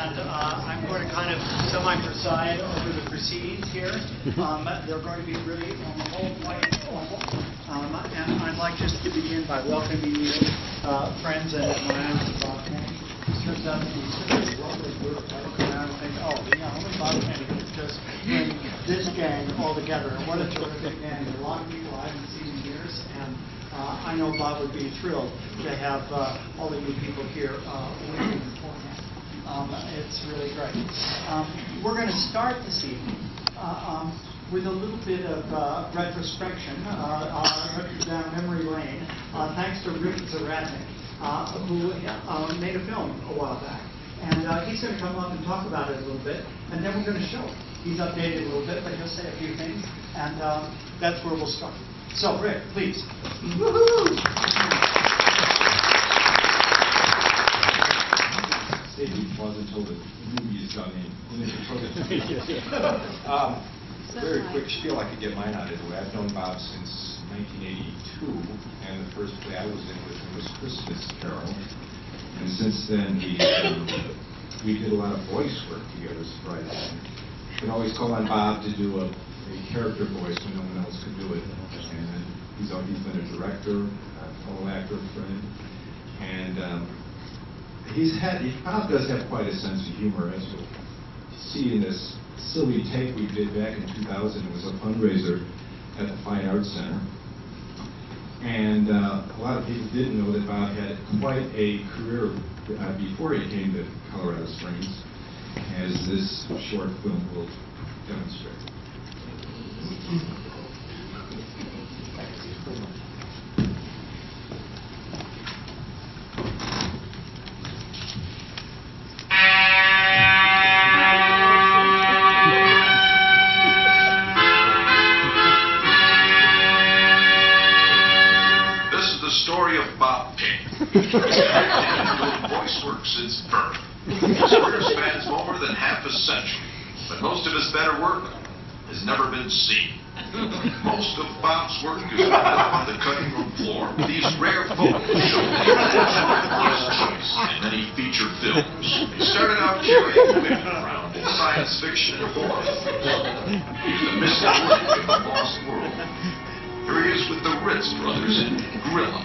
and I'm going to kind of semi-preside over the proceedings here. They're going to be really on the whole quite formal. And I'd like just to begin by welcoming you, friends and admirers of Bob Pinney. This turns out to be such a lovely group. I look around and think, oh, yeah, only Bob Pinney could just bring this gang all together. And what a terrific gang. A lot of people I haven't seen in years, and I know Bob would be thrilled to have all of you people here waiting for him. It's really great. We're going to start this evening with a little bit of retrospection, down memory lane, thanks to Rick Zaradnik, who made a film a while back. And he's going to come up and talk about it a little bit, and then we're going to show it. He's updated a little bit, but he'll say a few things, and that's where we'll start. So, Rick, please. Woohoo! Steve wasn't told the movie is done very quick spiel I could get mine out of the way. I've known Bob since 1982, and the first play I was in with him was Christmas Carol. And since then, we did a lot of voice work together, surprisingly. We'd always call on Bob to do a character voice when no one else could do it. And he's been a director, a fellow actor friend, and Bob does have quite a sense of humor, as you'll see in this silly take we did back in 2000. It was a fundraiser at the Fine Arts Center. And a lot of people didn't know that Bob had quite a career before he came to Colorado Springs, as this short film will demonstrate. Voice work since birth. His career spans more than half a century, but most of his better work has never been seen. Most of Bob's work is on the cutting room floor with these rare photos showing his choice in many feature films. He started out carrying women around in science fiction and horror. He's the mystic link in the lost world. Here he is with the Ritz brothers in Gorilla,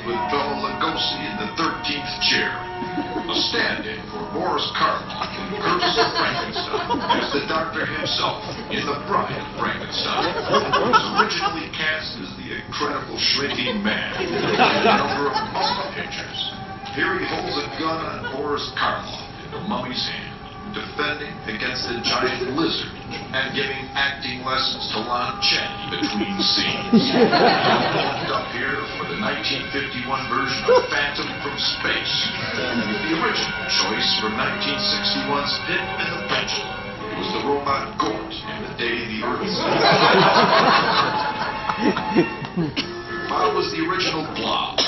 with Bela Lugosi in The 13th Chair, a stand-in for Boris Karloff in Curse of Frankenstein, as the doctor himself in The Bride of Frankenstein, who was originally cast as the incredible shrinking man in a number of Mummy pictures. Here he holds a gun on Boris Karloff in The Mummy's hand, defending against a giant lizard and giving acting lessons to Lon Chaney between scenes. Walked up here for the 1951 version of Phantom from Space, the original choice from 1961's Pit and the Pendulum. It was the robot Gort in The Day the Earth. Bob was the original Blob.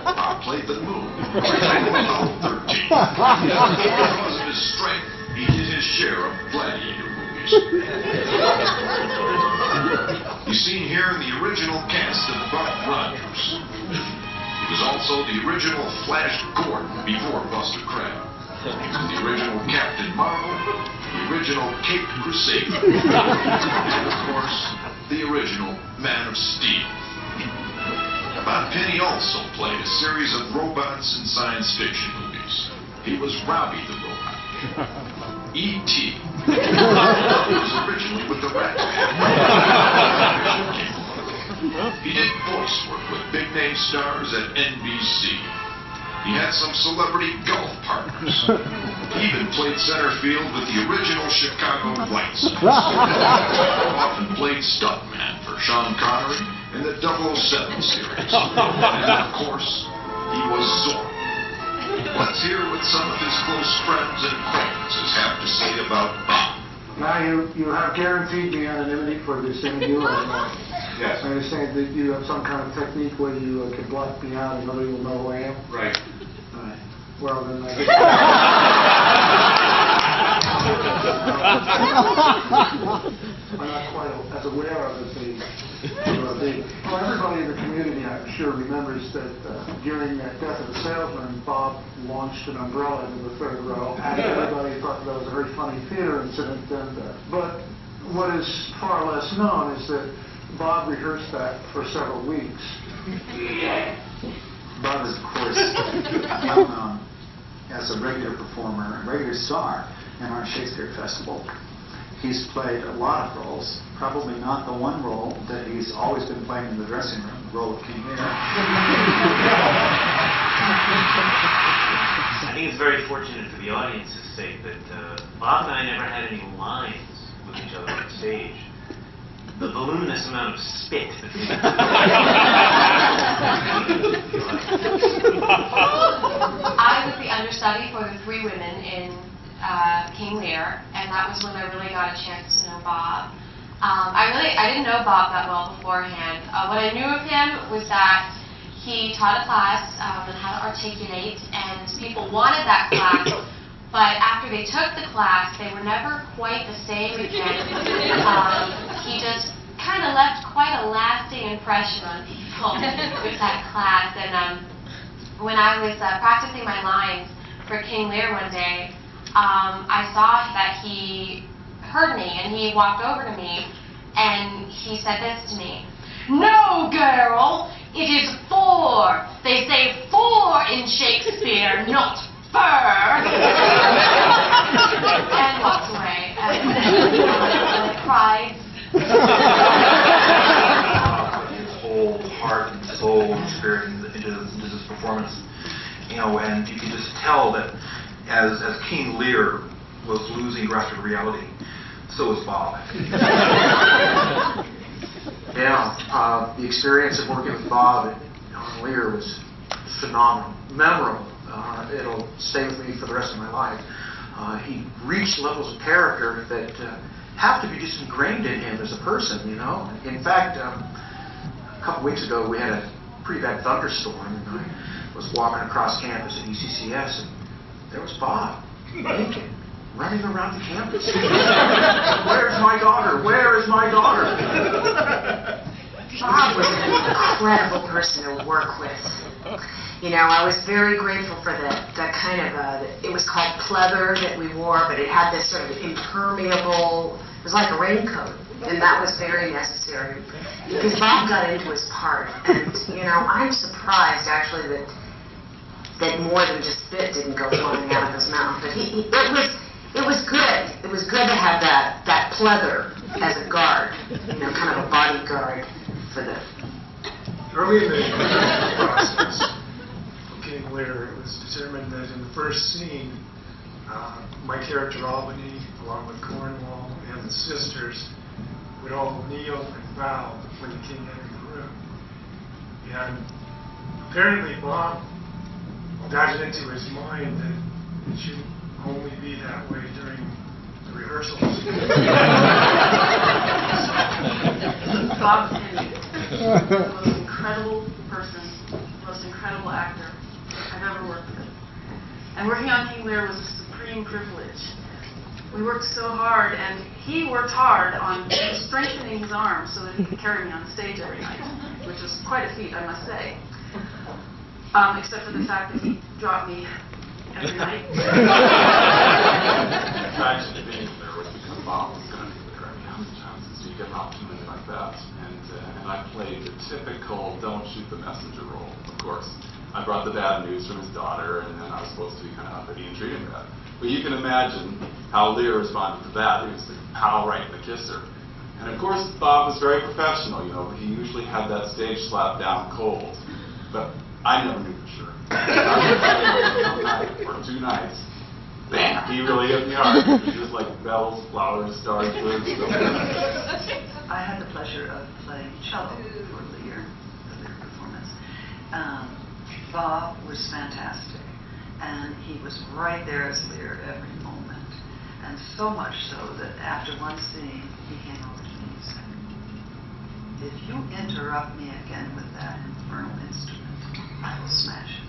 Bob played the Moon, Apollo 13. Because of his strength, he did his share of gladiator movies. He's seen here in the original cast of Buck Rogers. He was also the original Flash Gordon before Buster Crabbe. He was the original Captain Marvel, the original Cape Crusader, and of course, the original Man of Steel. Bob Pinney also played a series of robots in science fiction movies. He was Robbie the Robot. E.T. was originally with the Rat Man. He did voice work with big-name stars at NBC. He had some celebrity golf partners. He even played center field with the original Chicago White Sox. Often played stuntman for Sean Connery in the 007 series. And of course, he was Zorro. Let's hear what some of his close friends and acquaintances have to say about Bob. Now you have guaranteed me anonymity for this interview. Yes. I understand that you have some kind of technique where you can block me out and nobody will know who I am. Right. All right. Well then. I'm not quite as aware of it as the Well, everybody in the community, I'm sure, remembers that during that Death of the Salesman, Bob launched an umbrella into the third row, and everybody thought that was a very funny theater incident. But what is far less known is that Bob rehearsed that for several weeks. Bob is, of course, well known as a regular performer, a regular star in our Shakespeare Festival. He's played a lot of roles, probably not the one role that he's always been playing in the dressing room, the role of King Lear. I think it's very fortunate for the audience's sake that Bob and I never had any lines with each other on stage. The voluminous amount of spit between us. I was the understudy for the three women in King Lear, and that was when I really got a chance to know Bob. I didn't know Bob that well beforehand. What I knew of him was that he taught a class on how to articulate, and people wanted that class, but after they took the class, they were never quite the same again. He just kind of left quite a lasting impression on people with that class. And when I was practicing my lines for King Lear one day, I saw that he heard me, and he walked over to me, and he said this to me: "No, girl, it is for. They say for in Shakespeare, not fur." And walked away, and I cried. His whole heart and soul and spirit into this performance, you know, and you can just tell that as King Lear was losing grasp of reality, so was Bob. Yeah, the experience of working with Bob on Lear was phenomenal, memorable. It'll stay with me for the rest of my life. He reached levels of character that have to be just ingrained in him as a person, you know. In fact, a couple weeks ago we had a pretty bad thunderstorm, and I was walking across campus at ECCS, and there was Bob, naked, running around the campus. Where's my daughter? Where is my daughter? Bob was an incredible person to work with. You know, I was very grateful for that kind of, it was called pleather that we wore, but it had this sort of impermeable, it was like a raincoat, and that was very necessary, because Bob got into his part, and, you know, I'm surprised, actually, that more than just spit didn't go flowing out of his mouth, but it was good. It was good to have that pleather as a guard, you know, kind of a bodyguard for the... Early in the process of King Lear, it was determined that in the first scene, my character Albany, along with Cornwall and the sisters, would all kneel and bow when the king entered the room. And apparently Bob got it into his mind that it should only be that way during the rehearsals. Bob Pinney, the most incredible person, the most incredible actor I've ever worked with. And working on King Lear was a supreme privilege. We worked so hard, and he worked hard on strengthening his arms so that he could carry me on stage every night, which was quite a feat, I must say. Except for the fact that he dropped me every night. Actually, being there was because Bob was going to be there every now and then, so you get an opportunity like that. And I played the typical don't shoot the messenger role, of course. I brought the bad news from his daughter, and then I was supposed to be kind of uppity and treat him bad. But you can imagine how Lear responded to that. He was the pal right in the kisser. And of course, Bob was very professional, you know. He usually had that stage slapped down cold. But I never knew for sure. One night or two nights, bam, he really hit me hard. It was just like bells, flowers, stars, birds. I had the pleasure of playing cello for Lear, the Lear performance. Bob was fantastic, and he was right there as Lear every moment. And so much so that after one scene, he came over to me and said, "If you interrupt me again with that infernal instrument, I will smash it."